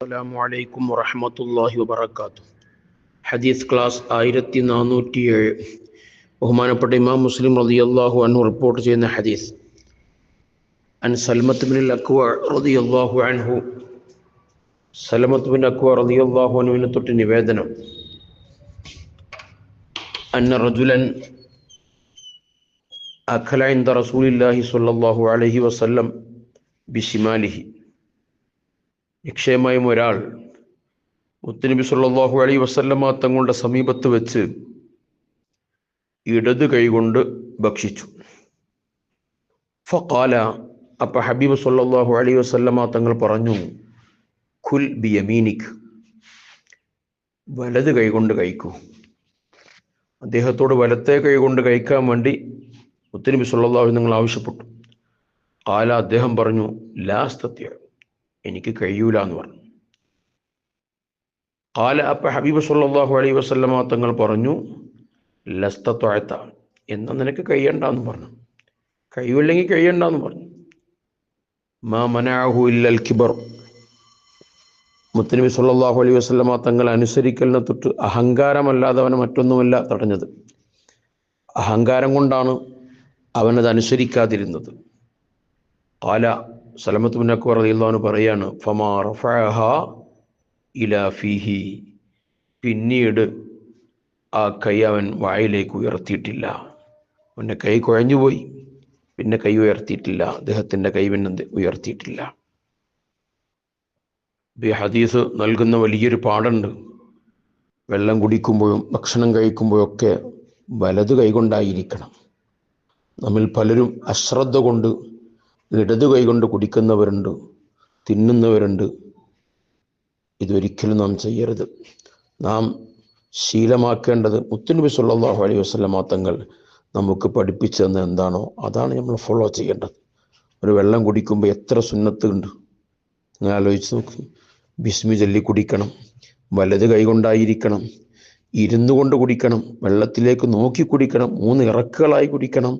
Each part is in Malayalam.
അസ്സലാമു അലൈക്കും വറഹ്മത്തുള്ളാഹി വബറകാതുഹു. ഹദീസ് ക്ലാസ് 1407. ബഹുമാനപ്പെട്ട ഇമാം മുസ്ലിം റളിയല്ലാഹു അൻഹു റിപ്പോർട്ട് ചെയ്യുന്ന ഹദീസ്. അൻ സൽമത്ത് ബിൻ അക്വ റളിയല്ലാഹു അൻഹു, സലമത്ത് ബിൻ അക്വ റളിയല്ലാഹു അൻഹുവിനെ തൊട്ട് നിവേദനം. അന്ന റജുലൻ അഖല ഇൻദ റസൂലില്ലാഹി സ്വല്ലല്ലാഹു അലൈഹി വസല്ലം ബിശിമാലിഹി. നിക്ഷേപമായും ഒരാൾ മുത്തുനബി സല്ലല്ലാഹു അലൈഹി വസല്ലമ തങ്ങളുടെ സമീപത്ത് വെച്ച് ഇടത് കൈകൊണ്ട് ഭക്ഷിച്ചു. ഫഖാല, അപ്പോൾ ഹബീബ് സല്ലല്ലാഹു അലൈഹി വസല്ലമ തങ്ങൾ പറഞ്ഞു, കുൽ ബിയമീനിക്, വലത് കൈകൊണ്ട് കഴിക്കൂ. അദ്ദേഹത്തോട് വലത്തെ കൈകൊണ്ട് കഴിക്കാൻ വേണ്ടി മുത്തുനബി സല്ലല്ലാഹു അലൈഹി നിങ്ങൾ ആവശ്യപ്പെട്ടു. ഖാല, അദ്ദേഹം പറഞ്ഞു, ലാ അസ്തതിഉ, എനിക്ക് കഴിയൂല എന്ന് പറഞ്ഞു. ഖാല, അപ്പോൾ ഹബീബ് സല്ലല്ലാഹു അലൈഹി വസല്ലമ തങ്ങൾ പറഞ്ഞു, ലസ്തതഅത, എന്നാ നിനക്ക് കഴിയണ്ടെന്ന് പറഞ്ഞു. കഴിയില്ലെങ്കിൽ കഴിയണ്ടെന്ന് പറഞ്ഞു. മാ മനഅഹു ഇല്ലൽ കിബർ, മുത്തുനബി സല്ലല്ലാഹു അലൈഹി വസല്ലമ തങ്ങൾ അനുസരിക്കലിനെ തൊട്ട് അഹങ്കാരമല്ലാതെ അവനെ മറ്റൊന്നുമല്ല തടഞ്ഞത്. അഹങ്കാരം കൊണ്ടാണ് അവനത് അനുസരിക്കാതിരുന്നത്. ഖാല, സലമത്ത് ബിൻ അക്വ റളിയല്ലാഹു അൻഹു പറയാണ്, ഫമാ റഫഅഹ ഇലാ ഫീഹി, പിന്നീട് ആ കൈ അവൻ വായിലേക്ക് ഉയർത്തിയിട്ടില്ല. അവൻ്റെ കൈ കുഴഞ്ഞുപോയി, പിന്നെ കൈ ഉയർത്തിയിട്ടില്ല. അദ്ദേഹത്തിൻ്റെ കൈ പിന്നെ ഉയർത്തിയിട്ടില്ല. ഈ ഹദീസ് നൽകുന്ന വലിയൊരു പാഠമുണ്ട്. വെള്ളം കുടിക്കുമ്പോഴും ഭക്ഷണം കഴിക്കുമ്പോഴൊക്കെ വലതു കൈകൊണ്ടായിരിക്കണം. നമ്മിൽ പലരും അശ്രദ്ധ കൊണ്ട് ഇടതു കൈകൊണ്ട് കുടിക്കുന്നവരുണ്ട്, തിന്നുന്നവരുണ്ട്. ഇതൊരിക്കലും നാം ചെയ്യരുത്. നാം ശീലമാക്കേണ്ടത് മുത്തുനബി സല്ലല്ലാഹു അലൈഹി വസല്ലമ തങ്ങൾ നമുക്ക് പഠിപ്പിച്ചു തന്ന എന്താണോ അതാണ് നമ്മൾ ഫോളോ ചെയ്യേണ്ടത്. ഒരു വെള്ളം കുടിക്കുമ്പോൾ എത്ര സുന്നത്ത് ഉണ്ട് നിങ്ങൾ ആലോചിച്ച് നോക്കും. ബിസ്മി ചൊല്ലി കുടിക്കണം, വലത് കൈകൊണ്ടായിരിക്കണം, ഇരുന്നു കൊണ്ട് കുടിക്കണം, വെള്ളത്തിലേക്ക് നോക്കി കുടിക്കണം, 3 ഇറക്കുകളായി കുടിക്കണം,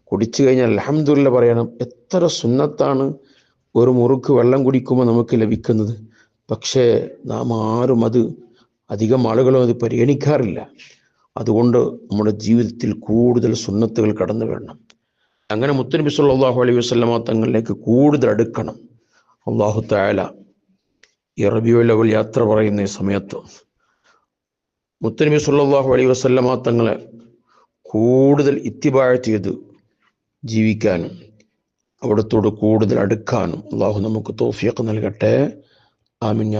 കുടിച്ചു കഴിഞ്ഞാൽ അൽഹംദുലില്ലാ പറയണം. എത്ര സുന്നത്താണ് ഒരു മുറുക്ക് വെള്ളം കുടിക്കുമ്പോൾ നമുക്ക് ലഭിക്കുന്നത്. പക്ഷേ നാം ആരും അധികം ആളുകളും അത് പരിഗണിക്കാറില്ല. അതുകൊണ്ട് നമ്മുടെ ജീവിതത്തിൽ കൂടുതൽ സുന്നത്തുകൾ കടന്നു വരണം. അങ്ങനെ മുത്തുനബി സല്ലല്ലാഹു അലൈഹി വസല്ലമ തങ്ങളിലേക്ക് കൂടുതൽ അടുക്കണം. അല്ലാഹു തആല ഈ റബീഉൽ അവ്വൽ യാത്ര പറയുന്ന സമയത്ത് മുത്തുനബി സല്ലല്ലാഹു അലൈഹി വസല്ലമ തങ്ങളെ കൂടുതൽ ഇത്തിബാഅ ചെയ്ത് ജീവിക്കാനും അവിടത്തോട് കൂടുതൽ അടുക്കാനും അല്ലാഹു നമുക്ക് തൗഫീഖ് നൽകട്ടെ. ആമീൻ.